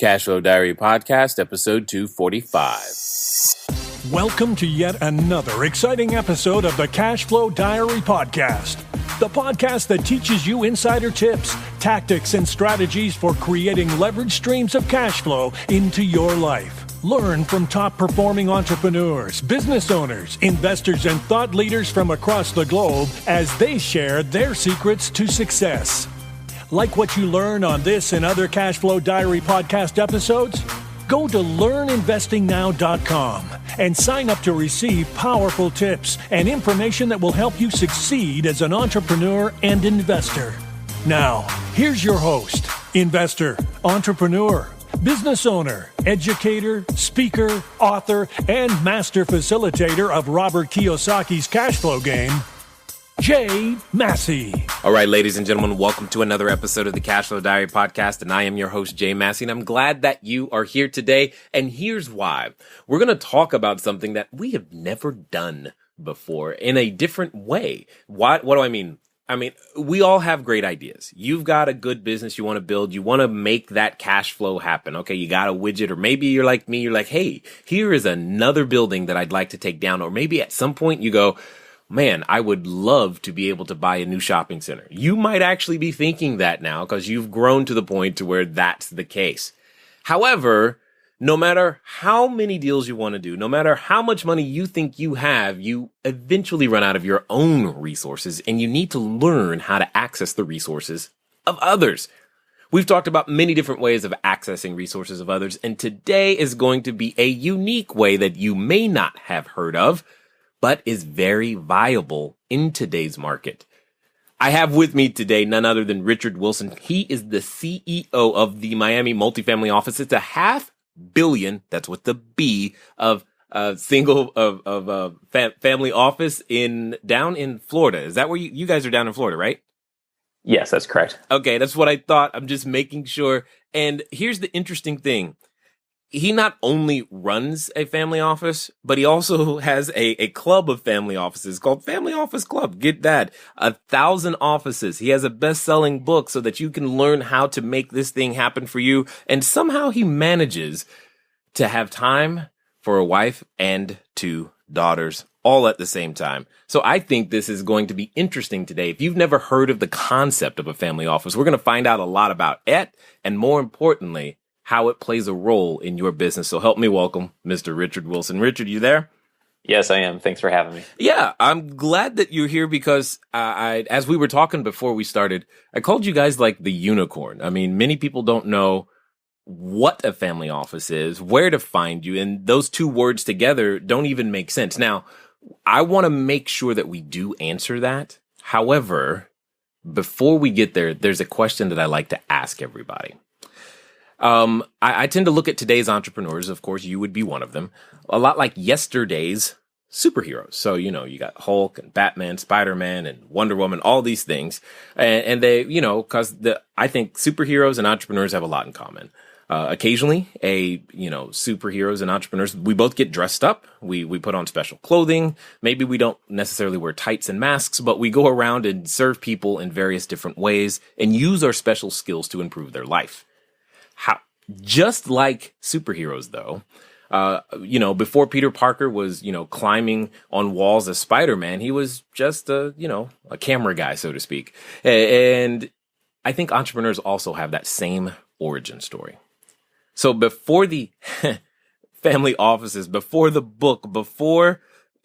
Cashflow Diary Podcast, episode 245. Welcome to yet another exciting episode of the Cashflow Diary Podcast, the podcast that teaches you insider tips, tactics, and strategies for creating leverage streams of cash flow into your life. Learn from top-performing entrepreneurs, business owners, investors, and thought leaders from across the globe as they share their secrets to success. Like what you learn on this and other Cashflow Diary podcast episodes? Go to learninvestingnow.com and sign up to receive powerful tips and information that will help you succeed as an entrepreneur and investor. Now, here's your host, investor, entrepreneur, business owner, educator, speaker, author, and master facilitator of Robert Kiyosaki's cash flow game, Jay Massey. All right, ladies and gentlemen, welcome to another episode of the Cashflow Diary Podcast, and I am your host, Jay Massey, and I'm glad that you are here today, and here's why. We're going to talk about something that we have never done before in a different way. What do I mean? I mean, we all have great ideas. You've got a good business you want to build. You want to make that cash flow happen. Okay, you got a widget, or maybe you're like me, you're like, hey, here is another building that I'd like to take down, or maybe at some point you go, man, I would love to be able to buy a new shopping center. You might actually be thinking that now because you've grown to the point to where that's the case. However, no matter how many deals you want to do, no matter how much money you think you have, you eventually run out of your own resources, and you need to learn how to access the resources of others. We've talked about many different ways of accessing resources of others, and today is going to be a unique way that you may not have heard of, but is very viable in today's market. I have with me today none other than Richard Wilson. He is the CEO of the Miami multifamily office. It's a $500 million, that's with the B, of family office down in Florida. Is that where you guys are down in Florida, right? Yes, that's correct. Okay, that's what I thought. I'm just making sure. And here's the interesting thing. He not only runs a family office, but he also has a club of family offices called Family Office Club. Get that. 1,000 offices. He has a best-selling book so that you can learn how to make this thing happen for you. And somehow he manages to have time for a wife and 2 daughters all at the same time. So I think this is going to be interesting today. If you've never heard of the concept of a family office, we're going to find out a lot about it. And more importantly, how it plays a role in your business. So help me welcome Mr. Richard Wilson. Richard, you there? Yes, I am. Thanks for having me. Yeah, I'm glad that you're here because as we were talking before we started, I called you guys like the unicorn. I mean, many people don't know what a family office is, where to find you, and those 2 words together don't even make sense. Now, I want to make sure that we do answer that. However, before we get there, there's a question that I like to ask everybody. I tend to look at today's entrepreneurs. Of course, you would be one of them. A lot like yesterday's superheroes. So, you got Hulk and Batman, Spider-Man and Wonder Woman, all these things. And they, cause I think superheroes and entrepreneurs have a lot in common. Occasionally superheroes and entrepreneurs, we both get dressed up. We put on special clothing. Maybe we don't necessarily wear tights and masks, but we go around and serve people in various different ways and use our special skills to improve their life. Just like superheroes, though, before Peter Parker was, climbing on walls as Spider-Man, he was just a camera guy, so to speak. And I think entrepreneurs also have that same origin story. So before the family offices, before the book,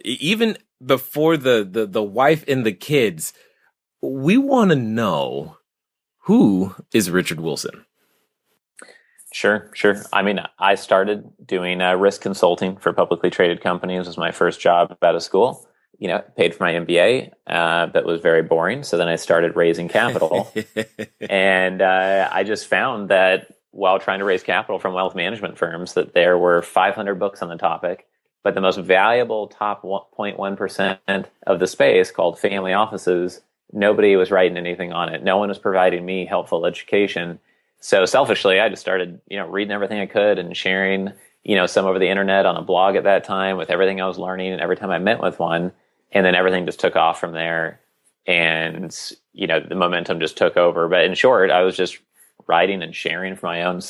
even before the wife and the kids, we want to know, who is Richard Wilson? Sure. I mean, I started doing risk consulting for publicly traded companies. It was my first job out of school. Paid for my MBA, but was very boring. So then I started raising capital. And I just found that while trying to raise capital from wealth management firms, that there were 500 books on the topic. But the most valuable top 0.1% of the space, called family offices, nobody was writing anything on it. No one was providing me helpful education. So selfishly, I just started, reading everything I could and sharing, some over the internet on a blog at that time with everything I was learning. And every time I met with one, and then everything just took off from there. And, the momentum just took over. But in short, I was just writing and sharing from my own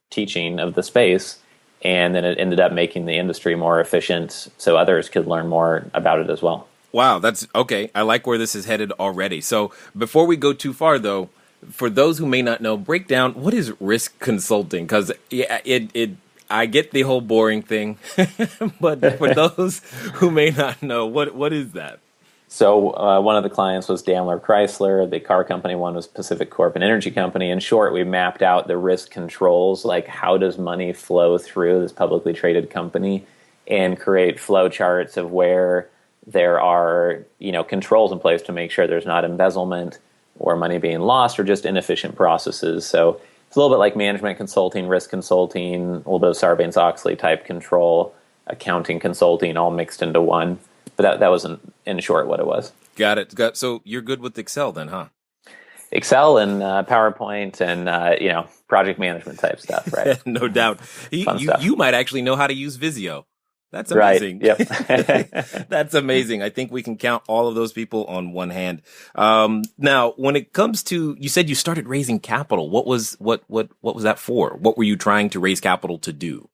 teaching of the space. And then it ended up making the industry more efficient so others could learn more about it as well. Wow, that's okay. I like where this is headed already. So before we go too far, though, for those who may not know, break down what is risk consulting, because I get the whole boring thing, but for those who may not know, what is that? So one of the clients was Daimler Chrysler. The car company one was Pacific Corp, an energy company. In short, we mapped out the risk controls, like how does money flow through this publicly traded company, and create flow charts of where there are, controls in place to make sure there's not embezzlement or money being lost or just inefficient processes. So it's a little bit like management consulting, risk consulting, a little bit of Sarbanes-Oxley type control, accounting consulting, all mixed into one. But that was in short what it was. Got it. So you're good with Excel then, huh? Excel and PowerPoint and project management type stuff, right? No doubt. You might actually know how to use Visio. That's amazing. Right. Yep. That's amazing. I think we can count all of those people on one hand. Now, when it comes to, you said you started raising capital. What was that for? What were you trying to raise capital to do?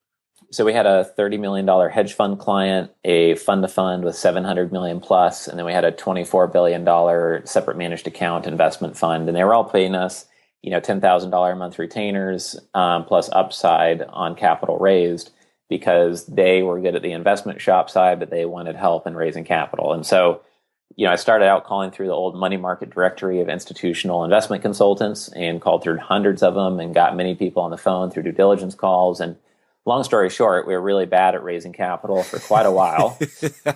So we had a $30 million hedge fund client, a fund-to-fund with $700 million plus, and then we had a $24 billion separate managed account investment fund, and they were all paying us, $10,000 a month retainers plus upside on capital raised because they were good at the investment shop side, but they wanted help in raising capital. And so, I started out calling through the old money market directory of institutional investment consultants and called through hundreds of them and got many people on the phone through due diligence calls. And long story short, we were really bad at raising capital for quite a while.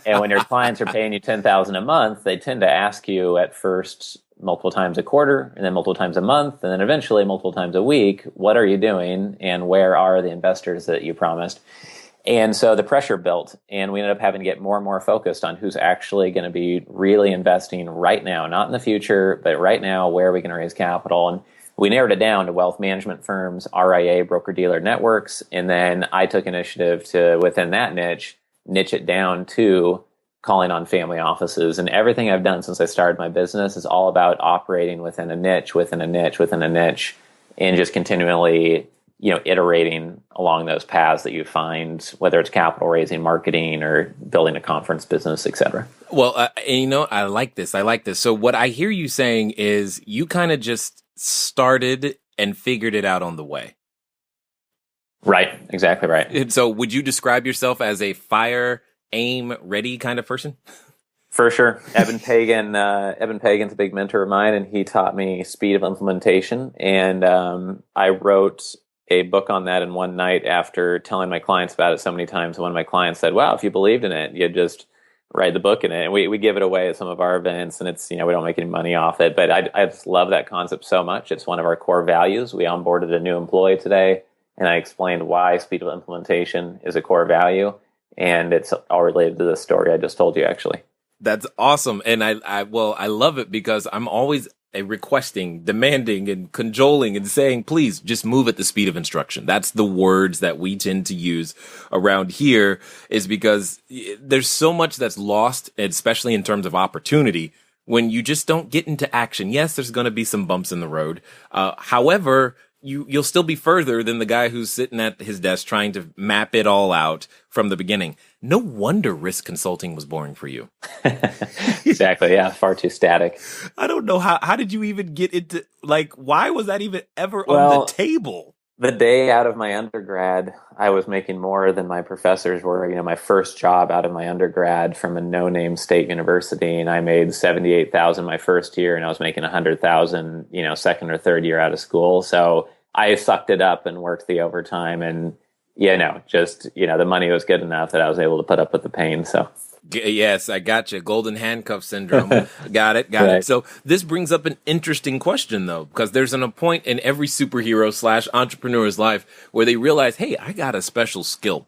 And when your clients are paying you $10,000 a month, they tend to ask you at first multiple times a quarter, and then multiple times a month, and then eventually multiple times a week, what are you doing, and where are the investors that you promised? And so the pressure built, and we ended up having to get more and more focused on who's actually going to be really investing right now, not in the future, but right now, where are we going to raise capital? And we narrowed it down to wealth management firms, RIA, broker-dealer networks, and then I took initiative to, within that niche it down to calling on family offices. And everything I've done since I started my business is all about operating within a niche, within a niche, within a niche, and just continually, iterating along those paths that you find, whether it's capital raising, marketing, or building a conference business, et cetera. Well, I like this. So what I hear you saying is you kind of just started and figured it out on the way. Right. Exactly right. And so would you describe yourself as a fire, aim, ready kind of person? For sure. Evan Pagan's a big mentor of mine, and he taught me speed of implementation. And I wrote a book on that in one night after telling my clients about it so many times. One of my clients said, wow, if you believed in it, you'd just write the book in it. And we give it away at some of our events, and it's, we don't make any money off it. But I just love that concept so much. It's one of our core values. We onboarded a new employee today, and I explained why speed of implementation is a core value. And it's all related to the story I just told you, actually. That's awesome. And I love it because I'm always requesting, demanding, and cajoling and saying, please just move at the speed of instruction. That's the words that we tend to use around here, is because there's so much that's lost, especially in terms of opportunity, when you just don't get into action. Yes, there's going to be some bumps in the road. However, you'll still be further than the guy who's sitting at his desk trying to map it all out from the beginning. No wonder risk consulting was boring for you. Exactly. Yeah. Far too static. I don't know how did you even get into, why was that even ever on the table? The day out of my undergrad, I was making more than my professors were. My first job out of my undergrad from a no-name state university, and I made $78,000 my first year, and I was making $100,000, second or third year out of school. So I sucked it up and worked the overtime, and the money was good enough that I was able to put up with the pain. So. Yes, I got you. Golden handcuff syndrome. Got it. Right. So this brings up an interesting question, though, because there's a point in every superhero / entrepreneur's life where they realize, hey, I got a special skill.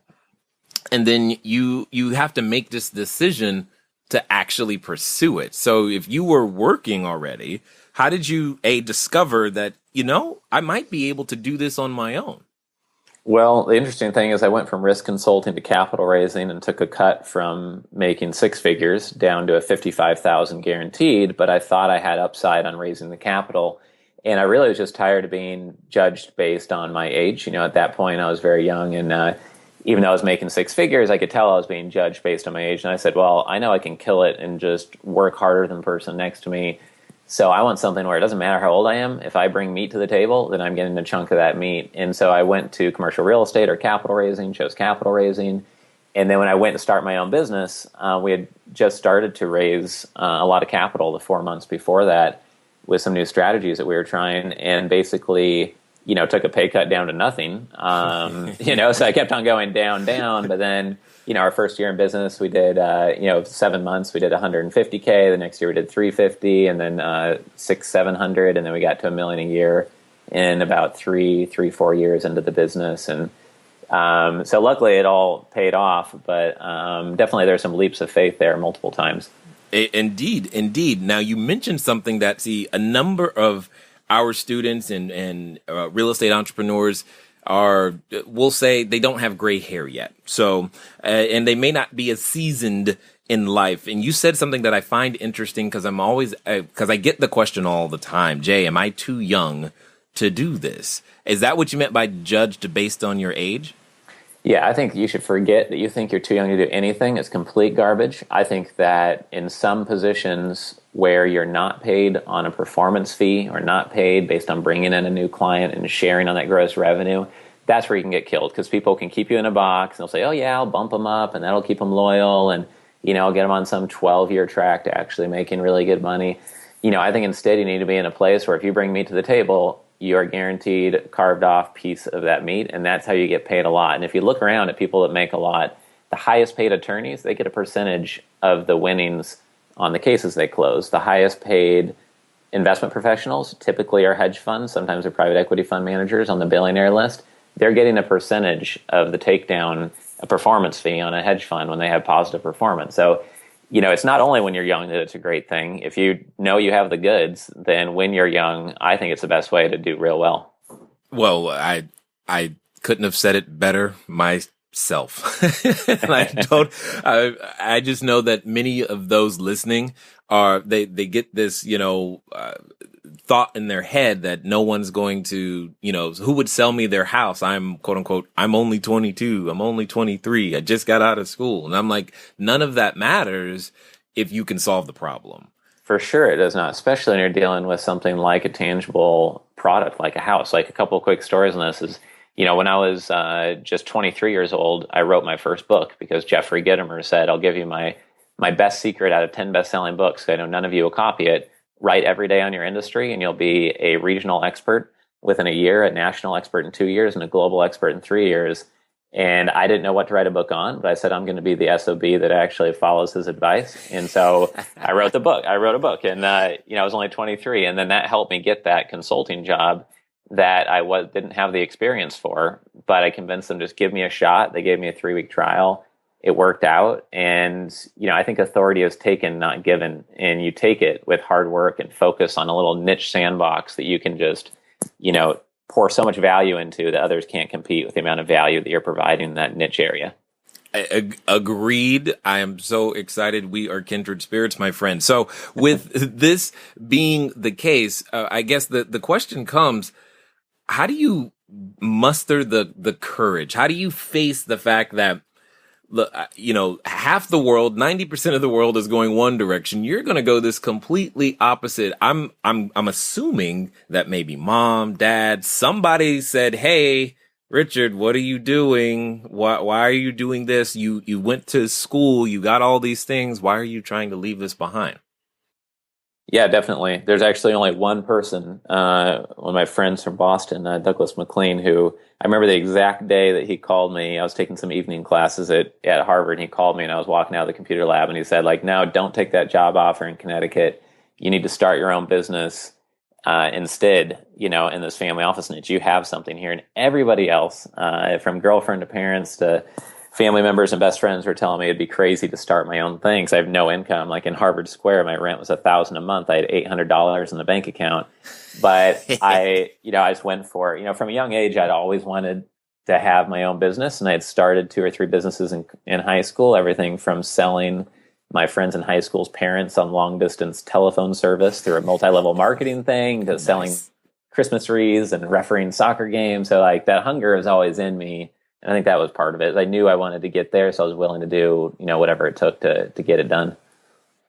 And then you have to make this decision to actually pursue it. So if you were working already, how did you discover that, I might be able to do this on my own? Well, the interesting thing is I went from risk consulting to capital raising and took a cut from making six figures down to a $55,000 guaranteed, but I thought I had upside on raising the capital. And I really was just tired of being judged based on my age. At that point, I was very young, and even though I was making six figures, I could tell I was being judged based on my age. And I said, well, I know I can kill it and just work harder than the person next to me. So I want something where it doesn't matter how old I am. If I bring meat to the table, then I'm getting a chunk of that meat. And so I went to commercial real estate or capital raising, chose capital raising. And then when I went to start my own business, we had just started to raise a lot of capital the 4 months before that with some new strategies that we were trying, and basically, took a pay cut down to nothing. So I kept on going down, but then, our first year in business, we did, 7 months, we did 150K. The next year we did 350, and then 700, and then we got to $1 million a year in about 4 years into the business. And so luckily it all paid off, but definitely there's some leaps of faith there multiple times. Indeed. Now, you mentioned something that, a number of our students and real estate entrepreneurs we'll say they don't have gray hair yet. So, and they may not be as seasoned in life. And you said something that I find interesting because because I get the question all the time, Jay, am I too young to do this? Is that what you meant by judged based on your age? Yeah, I think you should forget that you think you're too young to do anything. It's complete garbage. I think that in some positions where you're not paid on a performance fee or not paid based on bringing in a new client and sharing on that gross revenue, that's where you can get killed, because people can keep you in a box and they'll say, oh yeah, I'll bump them up and that'll keep them loyal, and I'll get them on some 12-year track to actually making really good money. I think instead you need to be in a place where if you bring meat to the table, you are guaranteed a carved off piece of that meat, and that's how you get paid a lot. And if you look around at people that make a lot, the highest paid attorneys, they get a percentage of the winnings on the cases they close. The highest paid investment professionals typically are hedge funds. Sometimes they're private equity fund managers on the billionaire list. They're getting a percentage of the takedown, a performance fee on a hedge fund when they have positive performance. So, it's not only when you're young that it's a great thing. If you know you have the goods, then when you're young, I think it's the best way to do real well. Well, I couldn't have said it better myself. And I just know that many of those listening they get this, thought in their head that no one's going to, who would sell me their house? I'm quote unquote, I'm only 22. I'm only 23. I just got out of school. And I'm like, none of that matters if you can solve the problem. For sure, it does not, especially when you're dealing with something like a tangible product, like a house. Like, a couple of quick stories on this is, when I was just 23 years old, I wrote my first book because Jeffrey Gitomer said, I'll give you my best secret out of 10 best-selling books. I know none of you will copy it. Write every day on your industry, and you'll be a regional expert within a year, a national expert in 2 years, and a global expert in 3 years. And I didn't know what to write a book on, but I said, I'm going to be the SOB that actually follows his advice. And so I wrote a book, and I was only 23. And then that helped me get that consulting job that I didn't have the experience for, but I convinced them, just give me a shot. They gave me a 3-week trial. It worked out. And, I think authority is taken, not given. And you take it with hard work and focus on a little niche sandbox that you can just, pour so much value into that others can't compete with the amount of value that you're providing in that niche area. Agreed. I am so excited. We are kindred spirits, my friend. So with this being the case, I guess the question comes, how do you muster the courage? How do you face the fact that, look, half the world, 90% of the world is going one direction. You're going to go this completely opposite. I'm assuming that maybe mom, dad, somebody said, hey, Richard, what are you doing? Why are you doing this? You went to school, you got all these things. Why are you trying to leave this behind? Yeah, definitely. There's actually only one person, one of my friends from Boston, Douglas McLean, who I remember the exact day that he called me. I was taking some evening classes at Harvard, and he called me, and I was walking out of the computer lab, and he said, no, don't take that job offer in Connecticut. You need to start your own business instead, in this family office niche. You have something here. And everybody else, from girlfriend to parents to family members and best friends, were telling me it'd be crazy to start my own thing because I have no income. Like in Harvard Square, my rent was $1,000 a month. I had $800 in the bank account, but I just went for it. From a young age, I'd always wanted to have my own business, and I had started 2 or 3 businesses in high school. Everything from selling my friends in high school's parents on long distance telephone service through a multi-level marketing thing to selling Christmas wreaths and refereeing soccer games. So like that hunger is always in me. And I think that was part of it. I knew I wanted to get there, so I was willing to do, whatever it took to get it done.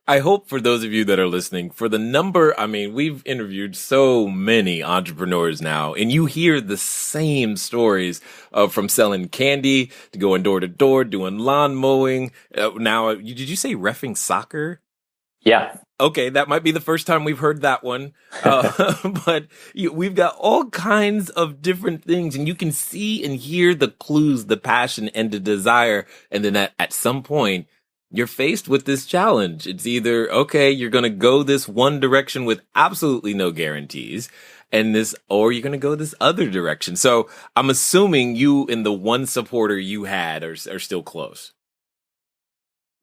I hope for those of you that are listening, for the number, I mean, we've interviewed so many entrepreneurs now, and you hear the same stories from selling candy to going door to door, doing lawn mowing. Now, did you say reffing soccer? Yeah. Okay, that might be the first time we've heard that one. But we've got all kinds of different things, and you can see and hear the clues, the passion and the desire. And then at some point, you're faced with this challenge. It's either, okay, you're going to go this one direction with absolutely no guarantees, or you're going to go this other direction. So I'm assuming you and the one supporter you had are still close.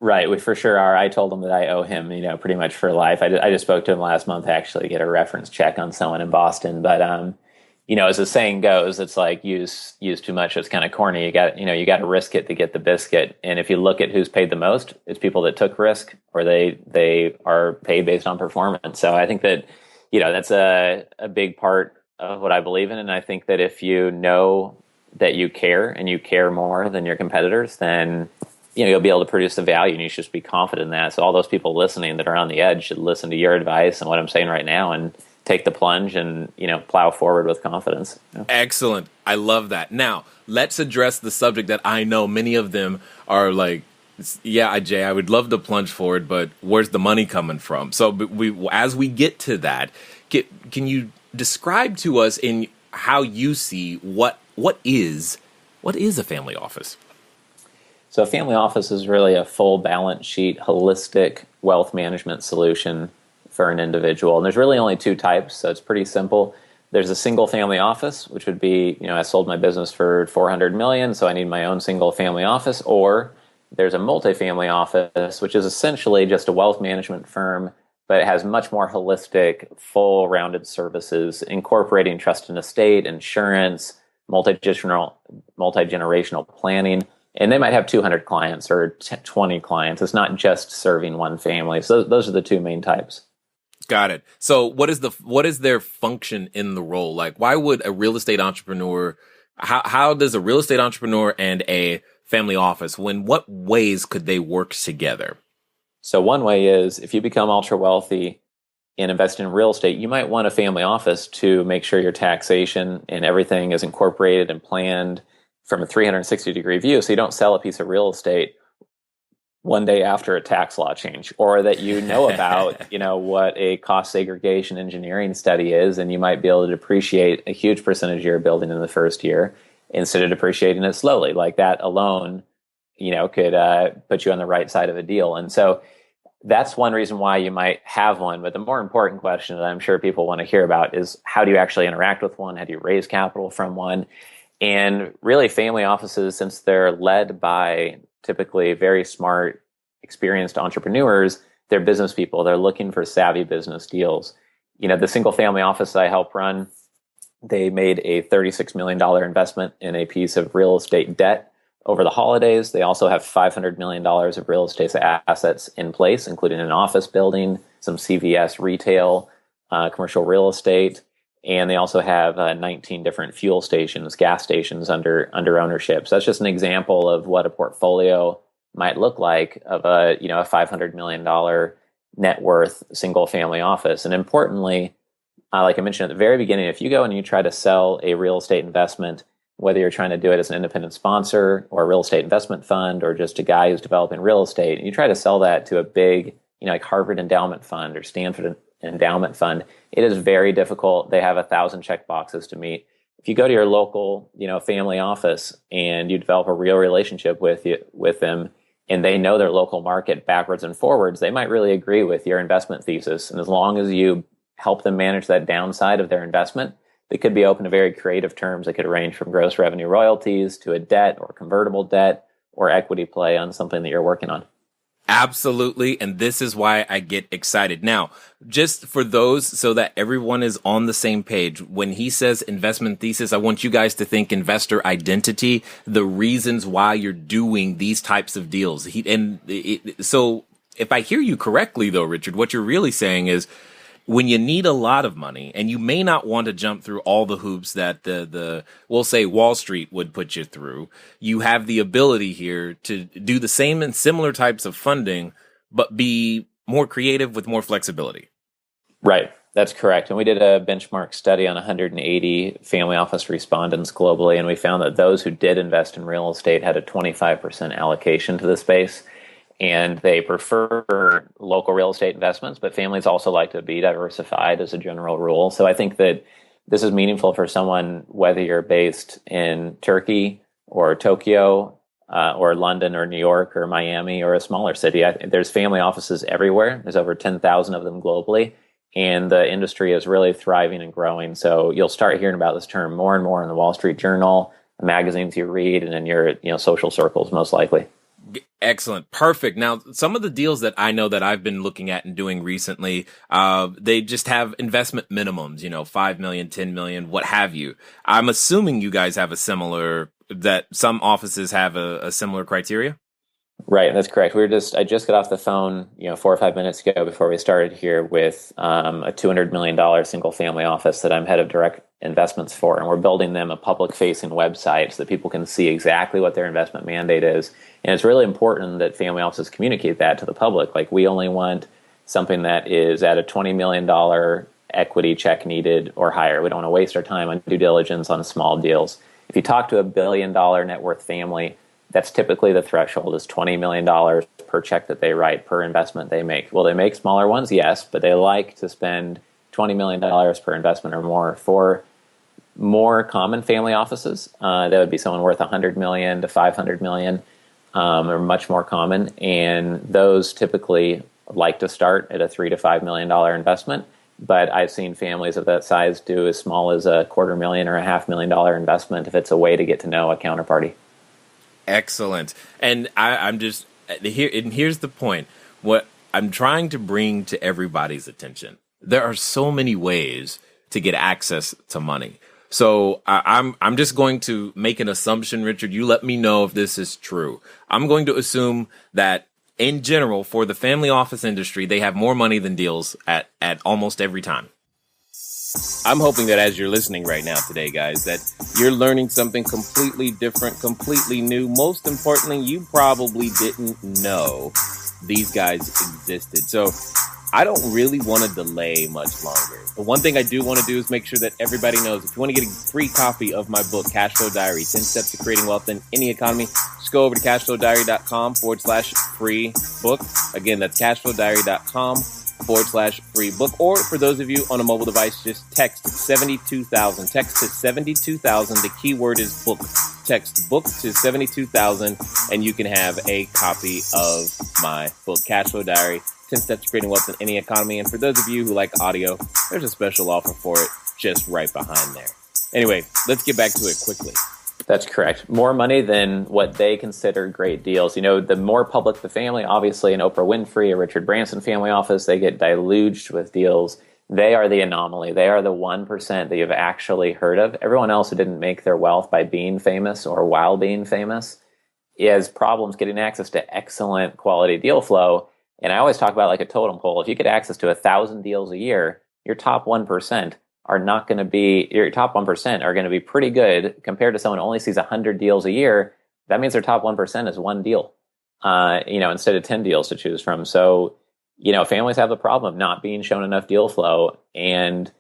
Right, we for sure are. I told him that I owe him, pretty much for life. I just spoke to him last month, actually, to get a reference check on someone in Boston. But, as the saying goes, it's like use too much. It's kind of corny. You got to risk it to get the biscuit. And if you look at who's paid the most, it's people that took risk, or they are paid based on performance. So I think that, that's a big part of what I believe in. And I think that if you know that you care and you care more than your competitors, then you'll be able to produce the value, and you should just be confident in that. So all those people listening that are on the edge should listen to your advice and what I'm saying right now and take the plunge and, plow forward with confidence. Excellent. I love that. Now, let's address the subject that I know many of them are like, yeah, Jay, I would love to plunge forward, but where's the money coming from? So as we get to that, can you describe to us in how you see what is a family office? So a family office is really a full balance sheet, holistic wealth management solution for an individual. And there's really only two types, so it's pretty simple. There's a single family office, which would be, I sold my business for $400 million, so I need my own single family office. Or there's a multifamily office, which is essentially just a wealth management firm, but it has much more holistic, full-rounded services, incorporating trust and estate, insurance, multi-generational planning. And they might have 200 clients or 20 clients. It's not just serving one family. So those are the two main types. Got it. So what is their function in the role? Like, why would a real estate entrepreneur, how does a real estate entrepreneur and a family office, what ways could they work together? So one way is, if you become ultra wealthy and invest in real estate, you might want a family office to make sure your taxation and everything is incorporated and planned from a 360-degree view, so you don't sell a piece of real estate one day after a tax law change, or that about what a cost segregation engineering study is, and you might be able to depreciate a huge percentage of your building in the first year instead of depreciating it slowly. Like that alone, could put you on the right side of a deal. And so that's one reason why you might have one. But the more important question that I'm sure people want to hear about is, how do you actually interact with one? How do you raise capital from one? And really, family offices, since they're led by typically very smart, experienced entrepreneurs, they're business people. They're looking for savvy business deals. The single family office I help run, they made a $36 million investment in a piece of real estate debt over the holidays. They also have $500 million of real estate assets in place, including an office building, some CVS retail, commercial real estate. And they also have 19 different fuel stations, gas stations under ownership. So that's just an example of what a portfolio might look like of a $500 million net worth single family office. And importantly, like I mentioned at the very beginning, if you go and you try to sell a real estate investment, whether you're trying to do it as an independent sponsor or a real estate investment fund or just a guy who's developing real estate, and you try to sell that to a big, like Harvard Endowment Fund or Stanford Endowment Fund, it is very difficult. They have 1,000 check boxes to meet. If you go to your local, family office and you develop a real relationship with them, and they know their local market backwards and forwards, they might really agree with your investment thesis. And as long as you help them manage that downside of their investment, they could be open to very creative terms that could range from gross revenue royalties to a debt or convertible debt or equity play on something that you're working on. Absolutely. And this is why I get excited. Now, just for those, so that everyone is on the same page, when he says investment thesis, I want you guys to think investor identity, the reasons why you're doing these types of deals. So if I hear you correctly, though, Richard, what you're really saying is, when you need a lot of money and you may not want to jump through all the hoops that we'll say Wall Street would put you through, you have the ability here to do the same and similar types of funding, but be more creative with more flexibility. Right. That's correct. And we did a benchmark study on 180 family office respondents globally, and we found that those who did invest in real estate had a 25% allocation to the space. And they prefer local real estate investments, but families also like to be diversified as a general rule. So I think that this is meaningful for someone, whether you're based in Turkey or Tokyo or London or New York or Miami or a smaller city. There's family offices everywhere. There's over 10,000 of them globally. And the industry is really thriving and growing. So you'll start hearing about this term more and more in the Wall Street Journal, the magazines you read, and in your social circles, most likely. Excellent. Perfect. Now, some of the deals that I know that I've been looking at and doing recently, they just have investment minimums, 5 million, 10 million, what have you. I'm assuming you guys have that some offices have a similar criteria. Right, that's correct. I just got off the phone, 4 or 5 minutes ago before we started here with a $200 million single family office that I'm head of direct investments for, and we're building them a public-facing website so that people can see exactly what their investment mandate is. And it's really important that family offices communicate that to the public. Like, we only want something that is at a $20 million equity check needed or higher. We don't want to waste our time on due diligence on small deals. If you talk to a $1 billion net worth family, that's typically the threshold is $20 million per check that they write, per investment they make. Will they make smaller ones? Yes, but they like to spend $20 million per investment or more. For more common family offices, that would be someone worth $100 million to $500 million, or much more common. And those typically like to start at a $3 to $5 million investment. But I've seen families of that size do as small as a $250,000 or a $500,000 investment if it's a way to get to know a counterparty. Excellent. And I'm just here, and here's the point. What I'm trying to bring to everybody's attention, there are so many ways to get access to money. So I'm just going to make an assumption, Richard. You let me know if this is true. I'm going to assume that in general, for the family office industry, they have more money than deals at almost every time. I'm hoping that as you're listening right now today, guys, that you're learning something completely different, completely new. Most importantly, you probably didn't know these guys existed. So I don't really want to delay much longer. The one thing I do want to do is make sure that everybody knows, if you want to get a free copy of my book, Cashflow Diary, 10 Steps to Creating Wealth in Any Economy, just go over to cashflowdiary.com/free book. Again, that's cashflowdiary.com/free book. Or for those of you on a mobile device, just text 72,000. Text to 72,000. The keyword is book. Text book to 72,000 and you can have a copy of my book, Cashflow Diary, 10 Steps to Creating Wealth in Any Economy. And for those of you who like audio, there's a special offer for it just right behind there. Anyway, let's get back to it quickly. That's correct. More money than what they consider great deals. The more public the family, obviously an Oprah Winfrey, a Richard Branson family office, they get deluged with deals. They are the anomaly. They are the 1% that you've actually heard of. Everyone else who didn't make their wealth by being famous or while being famous has problems getting access to excellent quality deal flow. And I always talk about like a totem pole. If you get access to 1,000 deals a year, your top 1% are not going to be, your top 1% are going to be pretty good compared to someone who only sees 100 deals a year. That means their top 1% is one deal, instead of 10 deals to choose from. So, families have the problem of not being shown enough deal flow. And,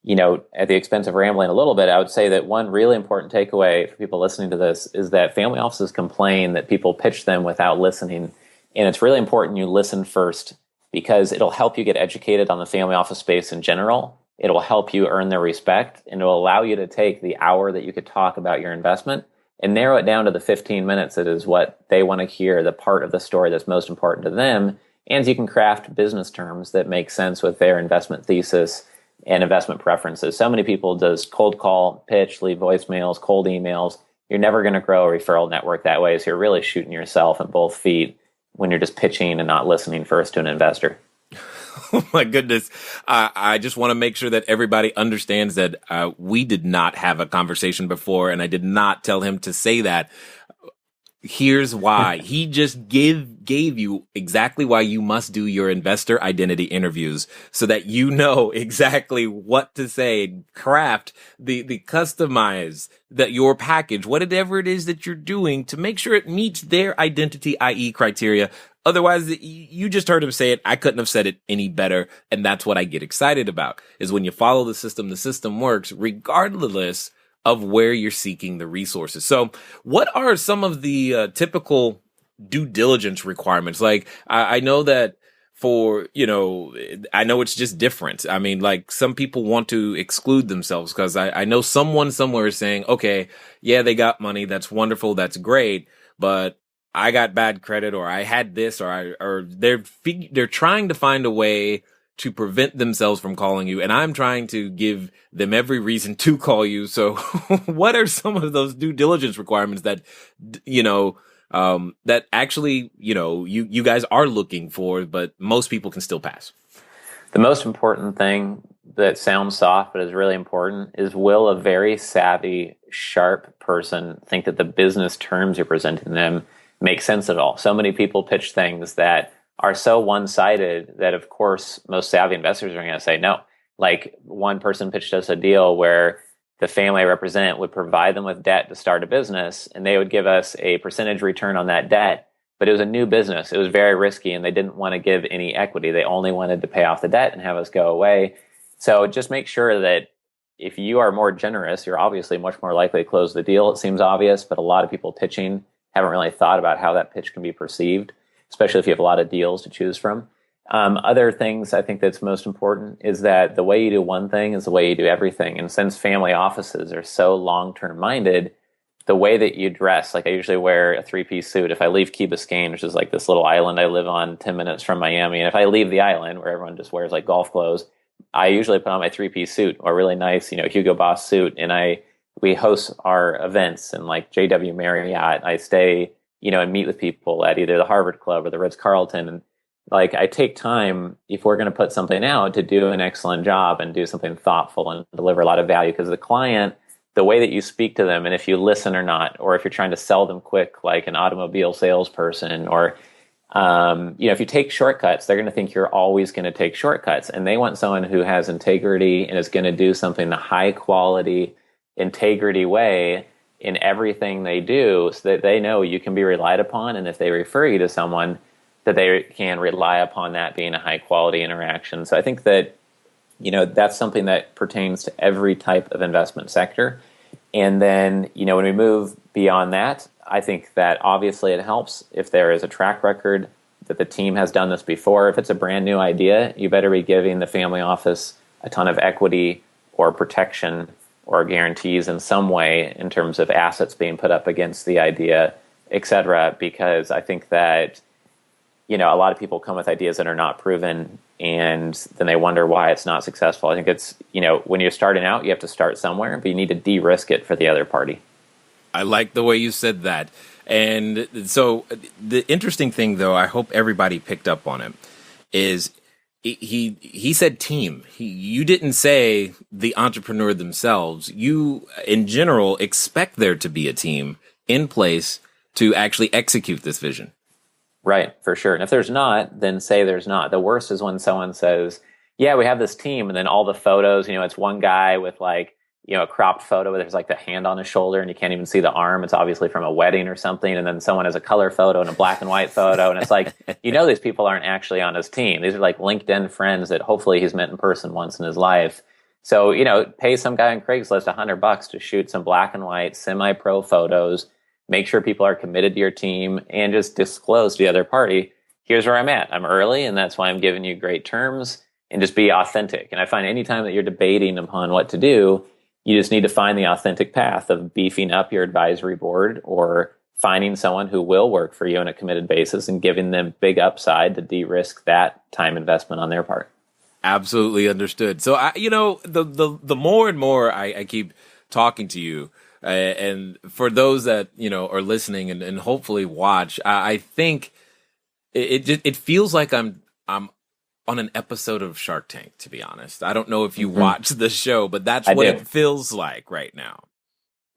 at the expense of rambling a little bit, I would say that one really important takeaway for people listening to this is that family offices complain that people pitch them without listening. And it's really important you listen first, because it'll help you get educated on the family office space in general. It will help you earn their respect, and it will allow you to take the hour that you could talk about your investment and narrow it down to the 15 minutes that is what they want to hear, the part of the story that's most important to them. And you can craft business terms that make sense with their investment thesis and investment preferences. So many people just cold call, pitch, leave voicemails, cold emails. You're never going to grow a referral network that way. So you're really shooting yourself in both feet when you're just pitching and not listening first to an investor. Oh my goodness. I just want to make sure that everybody understands that we did not have a conversation before, and I did not tell him to say that. Here's why. He just gave you exactly why you must do your investor identity interviews so that you know exactly what to say, craft the customize that your package, whatever it is that you're doing to make sure it meets their identity, i.e. criteria. Otherwise, you just heard him say it. I couldn't have said it any better. And that's what I get excited about, is when you follow the system works regardless of where you're seeking the resources. So what are some of the typical due diligence requirements? Like, I know that I know it's just different. I mean, like, some people want to exclude themselves because I know someone somewhere is saying, okay, yeah, they got money. That's wonderful. That's great. But I got bad credit, or I had this, or they're trying to find a way to prevent themselves from calling you, and I'm trying to give them every reason to call you. So what are some of those due diligence requirements that, that actually, you guys are looking for, but most people can still pass? The most important thing that sounds soft, but is really important, is, will a very savvy, sharp person think that the business terms you're presenting them make sense at all? So many people pitch things that are so one-sided that, of course, most savvy investors are going to say no. Like, one person pitched us a deal where the family I represent would provide them with debt to start a business, and they would give us a percentage return on that debt, but it was a new business. It was very risky, and they didn't want to give any equity. They only wanted to pay off the debt and have us go away. So just make sure that if you are more generous, you're obviously much more likely to close the deal. It seems obvious, but a lot of people pitching haven't really thought about how that pitch can be perceived, especially if you have a lot of deals to choose from. Other things I think that's most important is that the way you do one thing is the way you do everything. And since family offices are so long-term minded, the way that you dress, like, I usually wear a 3-piece suit. If I leave Key Biscayne, which is like this little island I live on 10 minutes from Miami, and if I leave the island where everyone just wears like golf clothes, I usually put on my 3-piece suit, or a really nice, Hugo Boss suit. And we host our events in like JW Marriott. I stay, and meet with people at either the Harvard Club or the Ritz-Carlton. And like, I take time, if we're going to put something out, to do an excellent job and do something thoughtful and deliver a lot of value. Because the client, the way that you speak to them, and if you listen or not, or if you're trying to sell them quick, like an automobile salesperson, or if you take shortcuts, they're going to think you're always going to take shortcuts. And they want someone who has integrity and is going to do something the high quality, integrity way in everything they do, so that they know you can be relied upon. And if they refer you to someone, that they can rely upon that being a high quality interaction. So I think that, that's something that pertains to every type of investment sector. And then, when we move beyond that, I think that obviously it helps if there is a track record that the team has done this before. If it's a brand new idea, you better be giving the family office a ton of equity or protection or guarantees in some way in terms of assets being put up against the idea, et cetera, because I think that, a lot of people come with ideas that are not proven, and then they wonder why it's not successful. I think it's, when you're starting out, you have to start somewhere, but you need to de-risk it for the other party. I like the way you said that. And so the interesting thing, though, I hope everybody picked up on it, is he said team. You didn't say the entrepreneur themselves. You, in general, expect there to be a team in place to actually execute this vision. Right, for sure. And if there's not, then say there's not. The worst is when someone says, yeah, we have this team, and then all the photos, it's one guy with like, a cropped photo where there's like the hand on his shoulder and you can't even see the arm. It's obviously from a wedding or something. And then someone has a color photo and a black and white photo. And it's like, these people aren't actually on his team. These are like LinkedIn friends that hopefully he's met in person once in his life. So, pay some guy on Craigslist $100 to shoot some black and white semi-pro photos. Make sure people are committed to your team, and just disclose to the other party, here's where I'm at. I'm early, and that's why I'm giving you great terms, and just be authentic. And I find anytime that you're debating upon what to do, you just need to find the authentic path of beefing up your advisory board, or finding someone who will work for you on a committed basis and giving them big upside to de-risk that time investment on their part. Absolutely understood. So, the more and more I keep talking to you, and for those that, are listening and hopefully watch, I think it feels like I'm on an episode of Shark Tank, to be honest. I don't know if you watch the show, but that's what it feels like right now.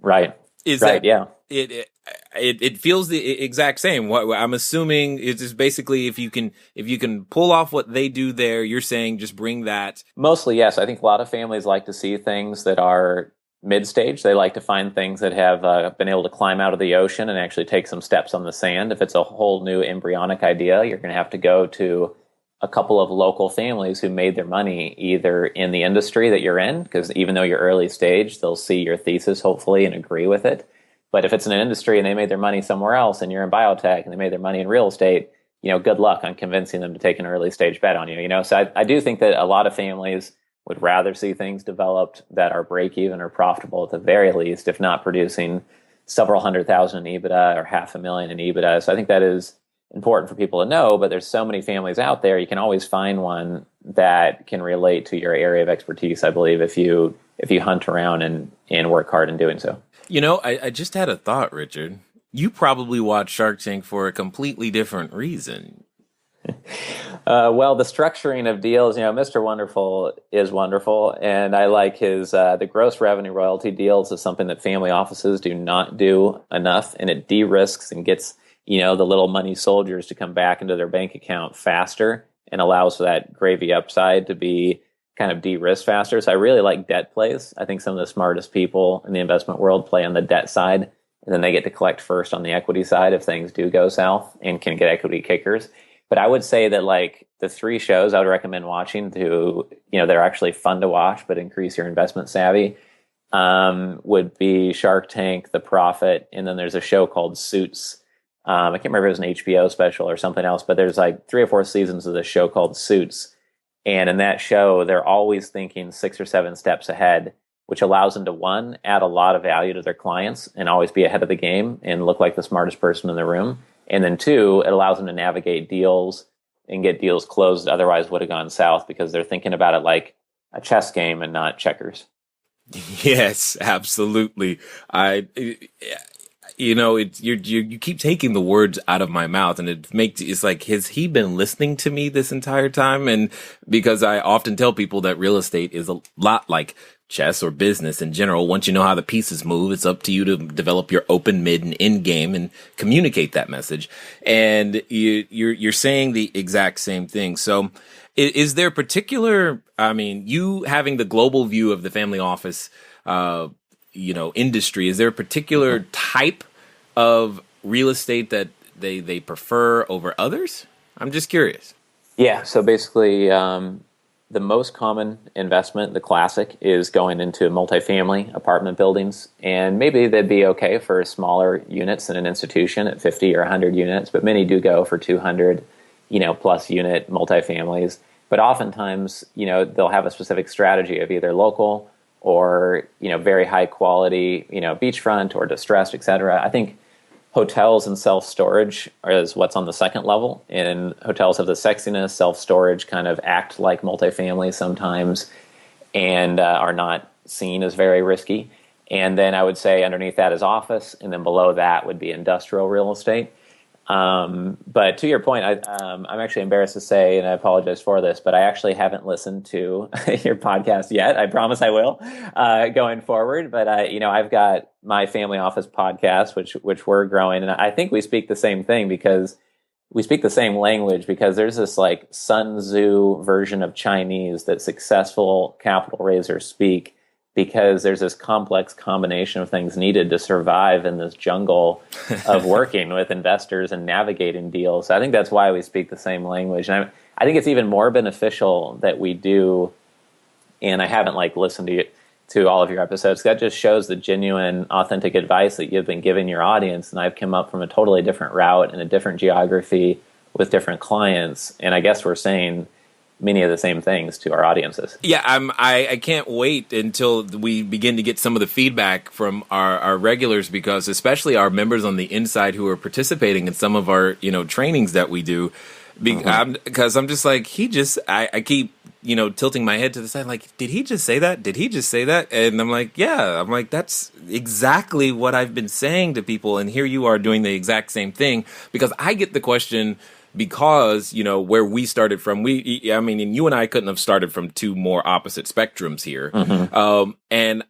Right. Is right, that, yeah. it feels the exact same. What I'm assuming is just basically if you can pull off what they do there, you're saying just bring that. Mostly, yes. I think a lot of families like to see things that are mid-stage. They like to find things that have been able to climb out of the ocean and actually take some steps on the sand. If it's a whole new embryonic idea, you're going to have to go to a couple of local families who made their money either in the industry that you're in, because even though you're early stage, they'll see your thesis hopefully and agree with it. But if it's in an industry and they made their money somewhere else and you're in biotech and they made their money in real estate, good luck on convincing them to take an early stage bet on you. So I do think that a lot of families would rather see things developed that are break even or profitable at the very least, if not producing several $100,000 in EBITDA or $500,000 in EBITDA. So I think that is important for people to know, but there's so many families out there, you can always find one that can relate to your area of expertise, I believe, if you hunt around and work hard in doing so. I just had a thought, Richard. You probably watch Shark Tank for a completely different reason. Well, the structuring of deals, Mr. Wonderful is wonderful, and I like his the gross revenue royalty deals is something that family offices do not do enough, and it de-risks and gets the little money soldiers to come back into their bank account faster and allows for that gravy upside to be kind of de-risked faster. So I really like debt plays. I think some of the smartest people in the investment world play on the debt side, and then they get to collect first on the equity side if things do go south and can get equity kickers. But I would say that like the three shows I would recommend watching they're actually fun to watch, but increase your investment savvy, would be Shark Tank, The Profit, and then there's a show called Suits. I can't remember if it was an HBO special or something else, but there's like 3 or 4 seasons of this show called Suits. And in that show, they're always thinking 6 or 7 steps ahead, which allows them to, one, add a lot of value to their clients and always be ahead of the game and look like the smartest person in the room. And then 2, it allows them to navigate deals and get deals closed that otherwise would have gone south because they're thinking about it like a chess game and not checkers. Yes, absolutely. You keep taking the words out of my mouth, and it's like, has he been listening to me this entire time? And because I often tell people that real estate is a lot like chess or business in general. Once you know how the pieces move, it's up to you to develop your open, mid, and end game and communicate that message. And you're saying the exact same thing. So is there particular, you having the global view of the family office, industry, is there a particular type of real estate that they prefer over others? I'm just curious. Yeah. So basically, the most common investment, the classic, is going into multifamily apartment buildings. And maybe they'd be okay for smaller units in an institution at 50 or 100 units, but many do go for 200, plus unit multifamilies. But oftentimes, they'll have a specific strategy of either local or, very high quality, beachfront or distressed, et cetera. I think hotels and self-storage is what's on the second level. And hotels have the sexiness, self-storage kind of act like multifamily sometimes and are not seen as very risky. And then I would say underneath that is office, and then below that would be industrial real estate. But to your point, I'm actually embarrassed to say, and I apologize for this, but I actually haven't listened to your podcast yet. I promise I will going forward. But I've got my family office podcast, which we're growing, and I think we speak the same thing because we speak the same language. Because there's this like Sun Tzu version of Chinese that successful capital raisers speak. Because there's this complex combination of things needed to survive in this jungle of working with investors and navigating deals. So I think that's why we speak the same language. And I think it's even more beneficial that we do, and I haven't listened to all of your episodes. That just shows the genuine, authentic advice that you've been giving your audience. And I've come up from a totally different route in a different geography with different clients. And I guess we're saying many of the same things to our audiences. Yeah, I can't wait until we begin to get some of the feedback from our regulars, because especially our members on the inside who are participating in some of our trainings that we do. Because I'm just like, I keep tilting my head to the side, like, did he just say that? Did he just say that? And I'm like, yeah. I'm like, that's exactly what I've been saying to people, and here you are doing the exact same thing. Because I get the question. Because, where we started from, and you and I couldn't have started from two more opposite spectrums here. And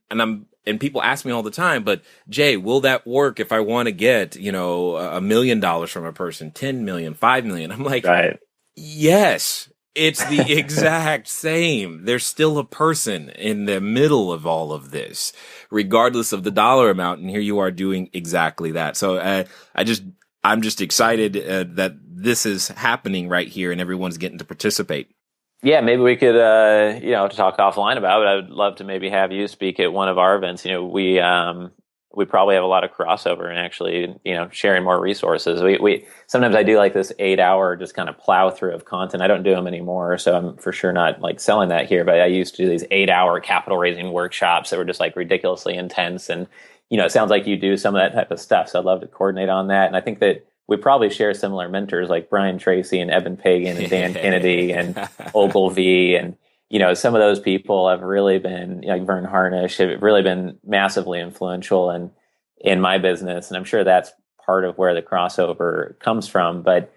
and people ask me all the time, but Jay, will that work if I want to get, $1 million from a person, 10 million, 5 million? I'm like, Right. yes, it's the exact same. There's still a person in the middle of all of this, regardless of the dollar amount. And here you are doing exactly that. So I'm just excited that this is happening right here and everyone's getting to participate. Yeah, maybe we could, talk offline about it. I would love to maybe have you speak at one of our events. We probably have a lot of crossover and actually, sharing more resources. We sometimes I do like this 8-hour just kind of plow through of content. I don't do them anymore, so I'm for sure not like selling that here. But I used to do these 8-hour capital raising workshops that were just like ridiculously intense. And it sounds like you do some of that type of stuff. So I'd love to coordinate on that. And I think that we probably share similar mentors like Brian Tracy and Eben Pagan and Dan Kennedy and Ogilvy. And, some of those people have really been, like Vern Harnish, have really been massively influential in my business. And I'm sure that's part of where the crossover comes from. But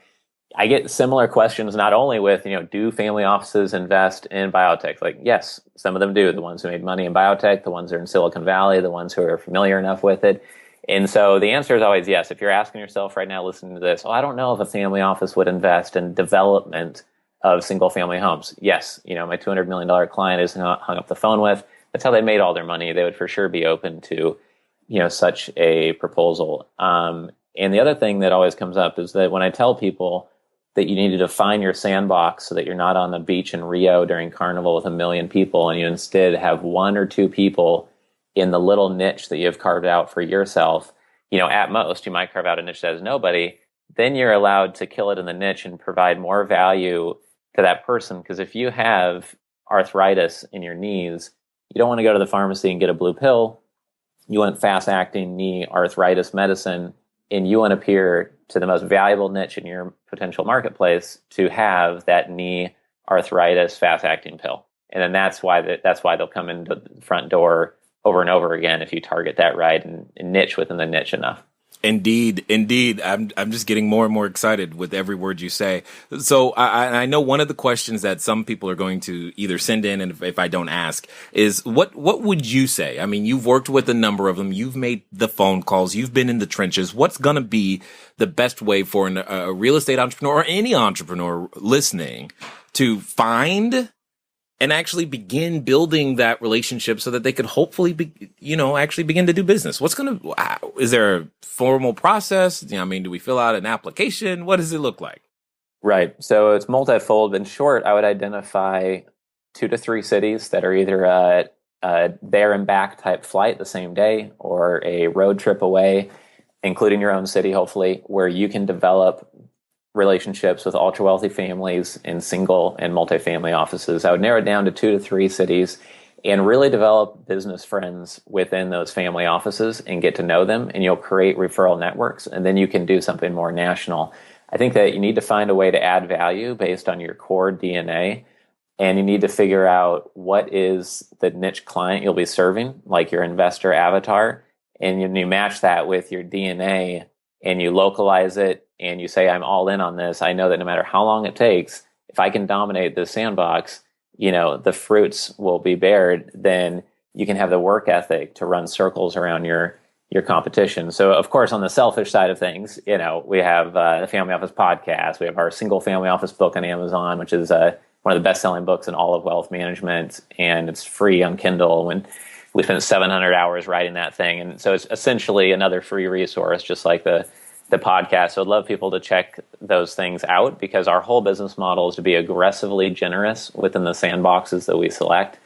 I get similar questions not only with, do family offices invest in biotech? Like, yes, some of them do. The ones who made money in biotech, the ones who are in Silicon Valley, the ones who are familiar enough with it. And so the answer is always yes. If you're asking yourself right now, listening to this, I don't know if a family office would invest in development of single family homes. Yes, my $200 million client is hung up the phone with. That's how they made all their money. They would for sure be open to, such a proposal. And the other thing that always comes up is that when I tell people that you need to define your sandbox so that you're not on the beach in Rio during Carnival with 1 million people, and you instead have 1 or 2 people in the little niche that you've carved out for yourself, at most, you might carve out a niche that has nobody, then you're allowed to kill it in the niche and provide more value to that person. Because if you have arthritis in your knees, you don't want to go to the pharmacy and get a blue pill. You want fast-acting knee arthritis medicine, and you want to appear to the most valuable niche in your potential marketplace to have that knee arthritis fast-acting pill. And then that's why they'll come into the front door over and over again if you target that right and niche within the niche enough. Indeed. I'm just getting more and more excited with every word you say. So I know one of the questions that some people are going to either send in, and if I don't ask, is what would you say? I mean, you've worked with a number of them. You've made the phone calls. You've been in the trenches. What's going to be the best way for a real estate entrepreneur or any entrepreneur listening to find and actually begin building that relationship so that they could hopefully actually begin to do business? Is there a formal process? Do we fill out an application? What does it look like? Right. So it's multifold. In short, I would identify 2 to 3 cities that are either a there and back type flight the same day or a road trip away, including your own city, hopefully, where you can develop relationships with ultra wealthy families in single and multifamily offices. I would narrow it down to 2 to 3 cities and really develop business friends within those family offices and get to know them, and you'll create referral networks, and then you can do something more national. I think that you need to find a way to add value based on your core DNA, and you need to figure out what is the niche client you'll be serving, like your investor avatar, and you match that with your DNA and you localize it and you say, I'm all in on this. I know that no matter how long it takes, if I can dominate this sandbox, the fruits will be bared. Then you can have the work ethic to run circles around your competition. So of course, on the selfish side of things, we have the Family Office podcast. We have our Single Family Office book on Amazon, which is one of the best-selling books in all of wealth management, and it's free on Kindle. When we spent 700 hours writing that thing, and so it's essentially another free resource, just like the podcast. So I'd love people to check those things out, because our whole business model is to be aggressively generous within the sandboxes that we select.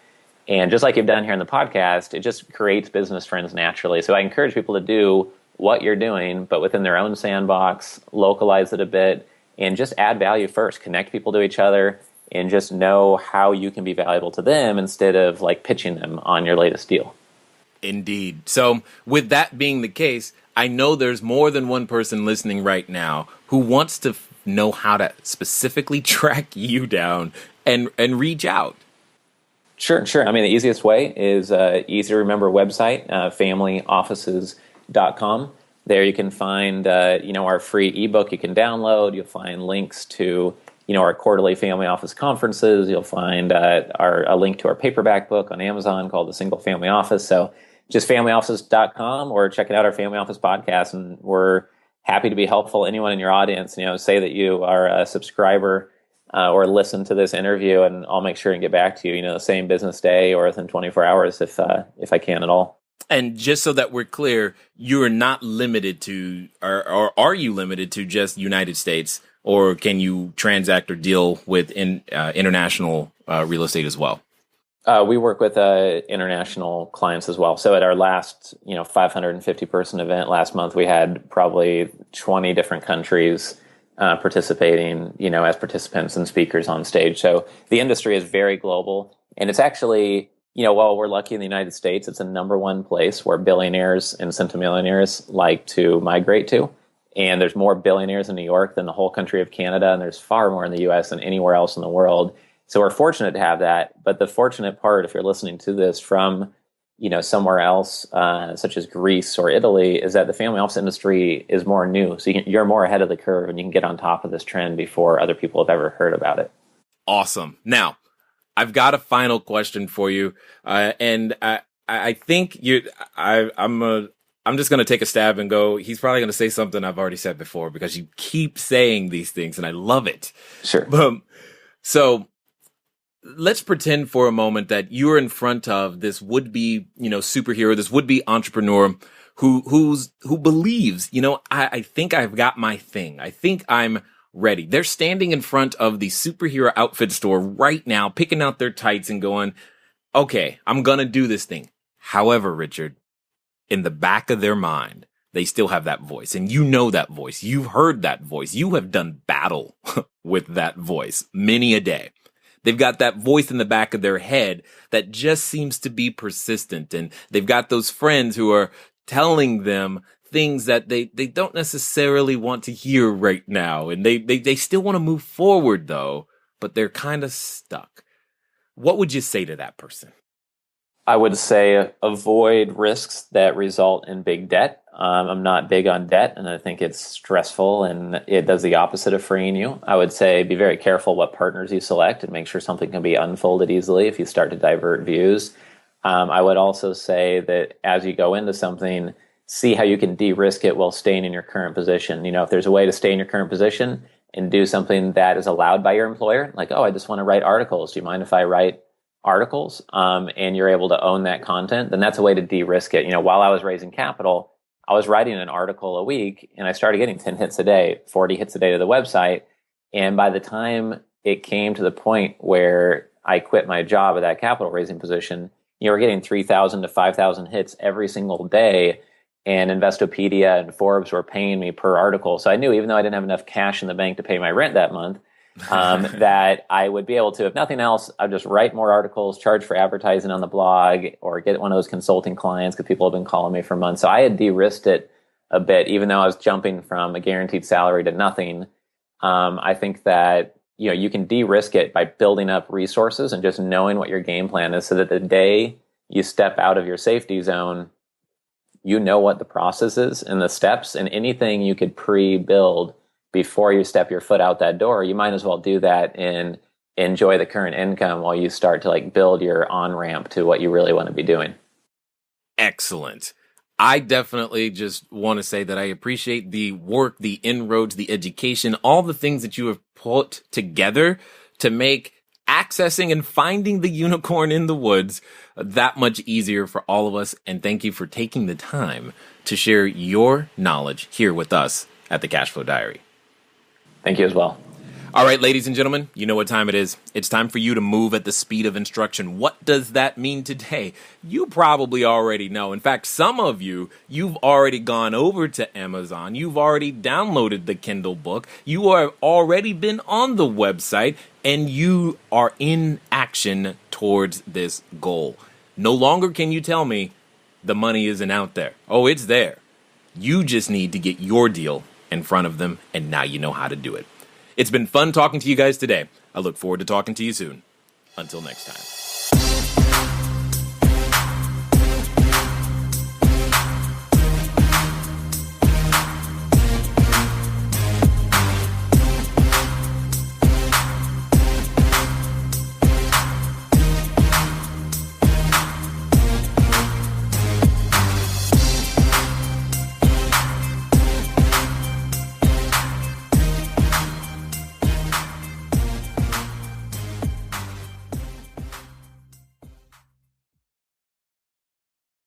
And just like you've done here in the podcast, it just creates business friends naturally. So I encourage people to do what you're doing, but within their own sandbox, localize it a bit, and just add value first. Connect people to each other, and just know how you can be valuable to them instead of like pitching them on your latest deal. Indeed. So with that being the case, I know there's more than one person listening right now who wants to know how to specifically track you down and reach out. Sure. I mean, the easiest way is easy to remember website, familyoffices.com. There you can find, our free ebook you can download. You'll find links to, our quarterly family office conferences. You'll find a link to our paperback book on Amazon called The Single Family Office. So just familyoffices.com or checking out our Family Office podcast. And we're happy to be helpful. Anyone in your audience, say that you are a subscriber or listen to this interview, and I'll make sure and get back to you, the same business day or within 24 hours if I can at all. And just so that we're clear, you're not limited to, or are you limited to just United States, or can you transact or deal with international real estate as well? We work with international clients as well. So at our last, 550 person event last month, we had probably 20 different countries participating, as participants and speakers on stage. So the industry is very global, and it's actually, while we're lucky in the United States, it's a number one place where billionaires and centimillionaires like to migrate to. And there's more billionaires in New York than the whole country of Canada, and there's far more in the US than anywhere else in the world. So we're fortunate to have that. But the fortunate part, if you're listening to this from, somewhere else, such as Greece or Italy, is that the family office industry is more new. So you're more ahead of the curve, and you can get on top of this trend before other people have ever heard about it. Awesome. Now, I've got a final question for you, and I think I'm just going to take a stab and go. He's probably going to say something I've already said before because you keep saying these things, and I love it. Sure. So let's pretend for a moment that you're in front of this would-be, superhero, this would-be entrepreneur who believes, I think I've got my thing. I think I'm ready. They're standing in front of the superhero outfit store right now, picking out their tights and going, okay, I'm going to do this thing. However, Richard, in the back of their mind, they still have that voice. And that voice. You've heard that voice. You have done battle with that voice many a day. They've got that voice in the back of their head that just seems to be persistent. And they've got those friends who are telling them things that they don't necessarily want to hear right now. And they still want to move forward, though, but they're kind of stuck. What would you say to that person? I would say avoid risks that result in big debt. I'm not big on debt, and I think it's stressful, and it does the opposite of freeing you. I would say be very careful what partners you select and make sure something can be unfolded easily if you start to divert views. I would also say that as you go into something, see how you can de-risk it while staying in your current position. If there's a way to stay in your current position and do something that is allowed by your employer, like, I just want to write articles. Do you mind if I write articles? And you're able to own that content, then that's a way to de-risk it. While I was raising capital, I was writing an article a week, and I started getting 10 hits a day, 40 hits a day to the website. And by the time it came to the point where I quit my job at that capital raising position, we're getting 3,000 to 5,000 hits every single day. And Investopedia and Forbes were paying me per article. So I knew, even though I didn't have enough cash in the bank to pay my rent that month, that I would be able to, if nothing else, I'd just write more articles, charge for advertising on the blog, or get one of those consulting clients because people have been calling me for months. So I had de-risked it a bit, even though I was jumping from a guaranteed salary to nothing. I think that you can de-risk it by building up resources and just knowing what your game plan is, so that the day you step out of your safety zone, you know what the process is and the steps, and anything you could pre-build before you step your foot out that door, you might as well do that and enjoy the current income while you start to build your on-ramp to what you really want to be doing. Excellent. I definitely just want to say that I appreciate the work, the inroads, the education, all the things that you have put together to make accessing and finding the unicorn in the woods that much easier for all of us. And thank you for taking the time to share your knowledge here with us at the Cashflow Diary. Thank you as well. All right, ladies and gentlemen, you know what time it is. It's time for you to move at the speed of instruction. What does that mean today? You probably already know. In fact, some of you've already gone over to Amazon. You've already downloaded the Kindle book. You have already been on the website, and you are in action towards this goal. No longer can you tell me the money isn't out there. Oh, it's there. You just need to get your deal in front of them, and now you know how to do it. It's been fun talking to you guys today. I look forward to talking to you soon. Until next time.